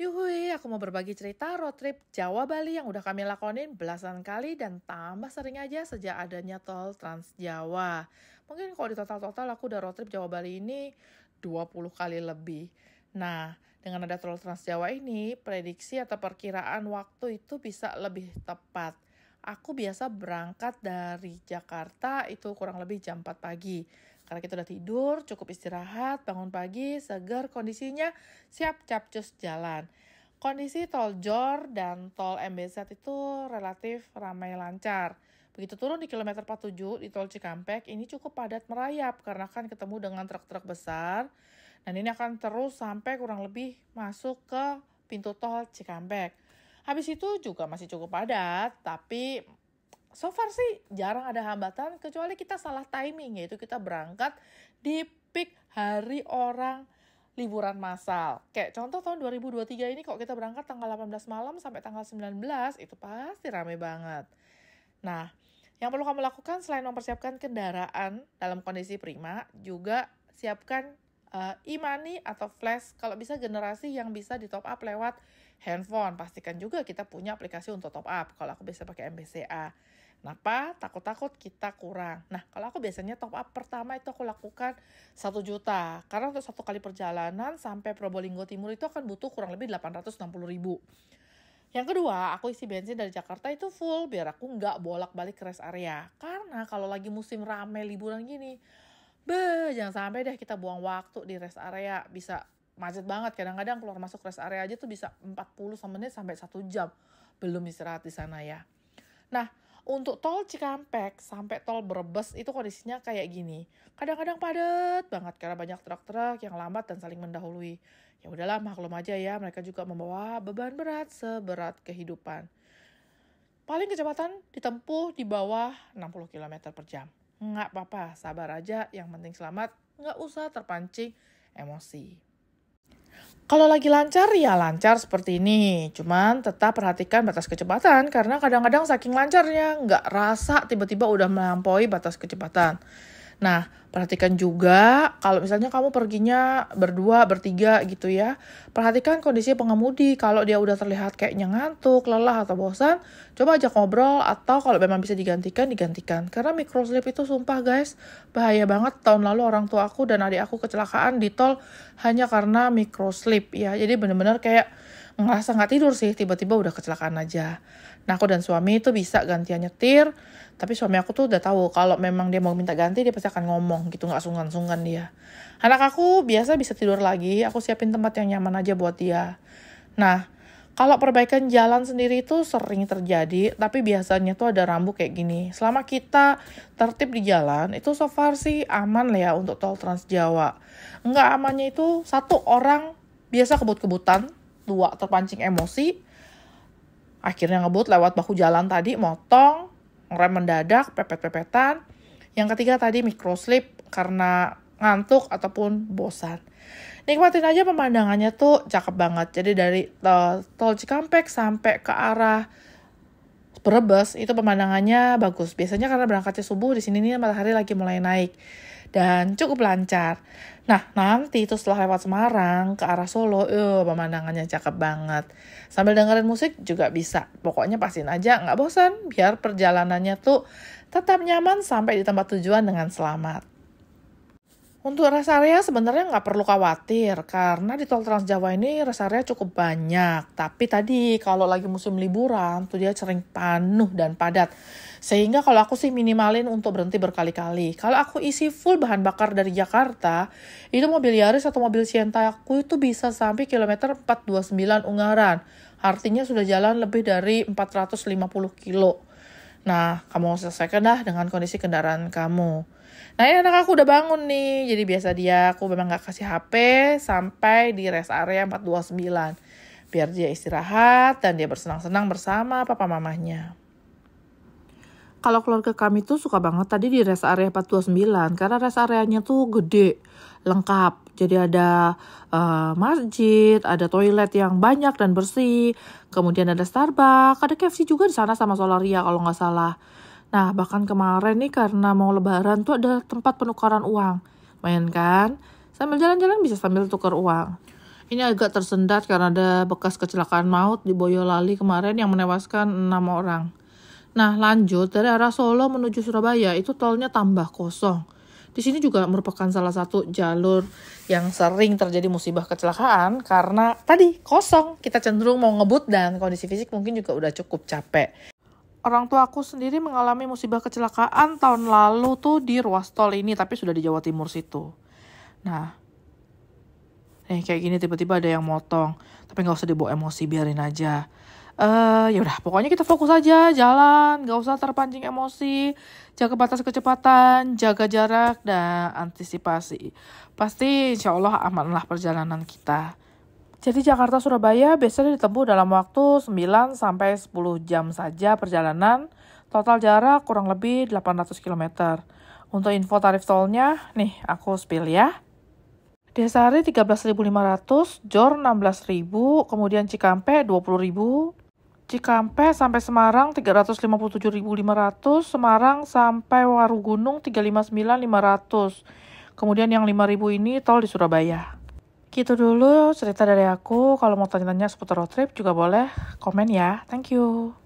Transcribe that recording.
Yuhui, aku mau berbagi cerita road trip Jawa Bali yang udah kami lakonin belasan kali dan tambah sering aja sejak adanya tol Trans Jawa. Mungkin kalau di total-total aku udah road trip Jawa Bali ini 20 kali lebih. Nah, dengan ada tol Trans Jawa ini, prediksi atau perkiraan waktu itu bisa lebih tepat. Aku biasa berangkat dari Jakarta itu kurang lebih jam 4 pagi. Karena kita udah tidur, cukup istirahat, bangun pagi, segar kondisinya, siap capcus jalan. Kondisi tol Jor dan tol MBZ itu relatif ramai lancar. Begitu turun di kilometer 47 di tol Cikampek, ini cukup padat merayap karena kan ketemu dengan truk-truk besar. Dan ini akan terus sampai kurang lebih masuk ke pintu tol Cikampek. Habis itu juga masih cukup padat, tapi so far sih jarang ada hambatan kecuali kita salah timing, yaitu kita berangkat di peak hari orang liburan massal. Kayak contoh tahun 2023 ini kalau kita berangkat tanggal 18 malam sampai tanggal 19 itu pasti rame banget. Nah, yang perlu kamu lakukan selain mempersiapkan kendaraan dalam kondisi prima, juga siapkan e-money atau flash, kalau bisa generasi yang bisa di top up lewat handphone. Pastikan juga kita punya aplikasi untuk top up. Kalau aku biasa pakai MBCA. Kenapa? Takut-takut kita kurang. Nah, kalau aku biasanya top up pertama itu aku lakukan 1 juta. Karena untuk 1 kali perjalanan sampai Probolinggo Timur itu akan butuh kurang lebih 860.000. Yang kedua, aku isi bensin dari Jakarta itu full biar aku nggak bolak-balik ke rest area. Karena kalau lagi musim rame liburan gini, jangan sampai deh kita buang waktu di rest area. Bisa macet banget. Kadang-kadang keluar masuk rest area aja tuh bisa 40 menit sampai 1 jam. Belum istirahat di sana ya. Nah, untuk tol Cikampek sampai tol Brebes itu kondisinya kayak gini. Kadang-kadang padat banget karena banyak truk-truk yang lambat dan saling mendahului. Ya udahlah, maklum aja ya, mereka juga membawa beban berat seberat kehidupan. Paling kecepatan ditempuh di bawah 60 km per jam. Nggak apa-apa, sabar aja, yang penting selamat, nggak usah terpancing emosi. Kalau lagi lancar, ya lancar seperti ini. Cuman tetap perhatikan batas kecepatan, karena kadang-kadang saking lancarnya, nggak rasa tiba-tiba udah melampaui batas kecepatan. Nah, perhatikan juga kalau misalnya kamu perginya berdua, bertiga gitu ya. Perhatikan kondisi pengemudi. Kalau dia udah terlihat kayaknya ngantuk, lelah, atau bosan, coba ajak ngobrol atau kalau memang bisa digantikan. Karena microslip itu sumpah guys, bahaya banget. Tahun lalu orang tua aku dan adik aku kecelakaan di tol hanya karena microslip ya. Jadi bener-bener kayak ngerasa nggak tidur sih, tiba-tiba udah kecelakaan aja. Nah, aku dan suami itu bisa gantian nyetir, tapi suami aku tuh udah tahu kalau memang dia mau minta ganti, dia pasti akan ngomong gitu, nggak sungkan-sungkan dia. Anak aku biasa bisa tidur lagi, aku siapin tempat yang nyaman aja buat dia. Nah, kalau perbaikan jalan sendiri itu sering terjadi, tapi biasanya tuh ada rambu kayak gini. Selama kita tertib di jalan, itu so far sih aman lah ya untuk tol Trans Jawa. Nggak amannya itu satu orang biasa kebut-kebutan, 2 terpancing emosi, akhirnya ngebut lewat bahu jalan tadi, motong, ngerem mendadak, pepet-pepetan. Yang ketiga tadi microslip karena ngantuk ataupun bosan. Nikmatin aja pemandangannya tuh cakep banget. Jadi dari tol Cikampek sampai ke arah Brebes itu pemandangannya bagus. Biasanya karena berangkatnya subuh, di sini nih matahari lagi mulai naik dan cukup lancar. Nah, nanti itu setelah lewat Semarang ke arah Solo, pemandangannya cakep banget. Sambil dengerin musik juga bisa. Pokoknya pastiin aja nggak bosan, biar perjalanannya tuh tetap nyaman sampai di tempat tujuan dengan selamat. Untuk rest area sebenarnya nggak perlu khawatir, karena di tol Trans Jawa ini rest area cukup banyak. Tapi tadi kalau lagi musim liburan, tuh dia sering penuh dan padat. Sehingga kalau aku sih minimalin untuk berhenti berkali-kali. Kalau aku isi full bahan bakar dari Jakarta, itu mobil Yaris atau mobil Sienta aku itu bisa sampai kilometer 429 Ungaran. Artinya sudah jalan lebih dari 450 kilo. Nah, kamu selesaikan dah dengan kondisi kendaraan kamu. Nah, ini anak aku udah bangun nih. Jadi biasa aku memang gak kasih HP sampai di rest area 429. Biar dia istirahat dan dia bersenang-senang bersama papa mamanya. Kalau keluarga kami tuh suka banget tadi di rest area 429. Karena rest areanya tuh gede, lengkap. Jadi ada masjid, ada toilet yang banyak dan bersih. Kemudian ada Starbucks, ada KFC juga di sana sama Solaria kalau nggak salah. Nah, bahkan kemarin nih karena mau lebaran tuh ada tempat penukaran uang. Lumayan kan? Sambil jalan-jalan bisa sambil tukar uang. Ini agak tersendat karena ada bekas kecelakaan maut di Boyolali kemarin yang menewaskan 6 orang. Nah, lanjut dari arah Solo menuju Surabaya itu tolnya tambah kosong. Di sini juga merupakan salah satu jalur yang sering terjadi musibah kecelakaan karena tadi kosong. Kita cenderung mau ngebut dan kondisi fisik mungkin juga udah cukup capek. Orang tua aku sendiri mengalami musibah kecelakaan tahun lalu tuh di ruas tol ini, tapi sudah di Jawa Timur situ. Nah, kayak gini tiba-tiba ada yang motong, tapi nggak usah dibawa emosi, biarin aja. Ya udah, pokoknya kita fokus aja, jalan, nggak usah terpancing emosi, jaga batas kecepatan, jaga jarak, dan antisipasi. Pasti insya Allah amanlah perjalanan kita. Jadi Jakarta-Surabaya biasanya ditempuh dalam waktu 9-10 jam saja perjalanan, total jarak kurang lebih 800 km. Untuk info tarif tolnya, nih aku spill ya. Desari 13.500, Jor 16.000, kemudian Cikampek 20.000, Cikampek sampai Semarang 357.500, Semarang sampai Warugunung 359.500. Kemudian yang 5.000 ini tol di Surabaya. Gitu dulu cerita dari aku. Kalau mau tanya-tanya seputar road trip juga boleh komen ya. Thank you.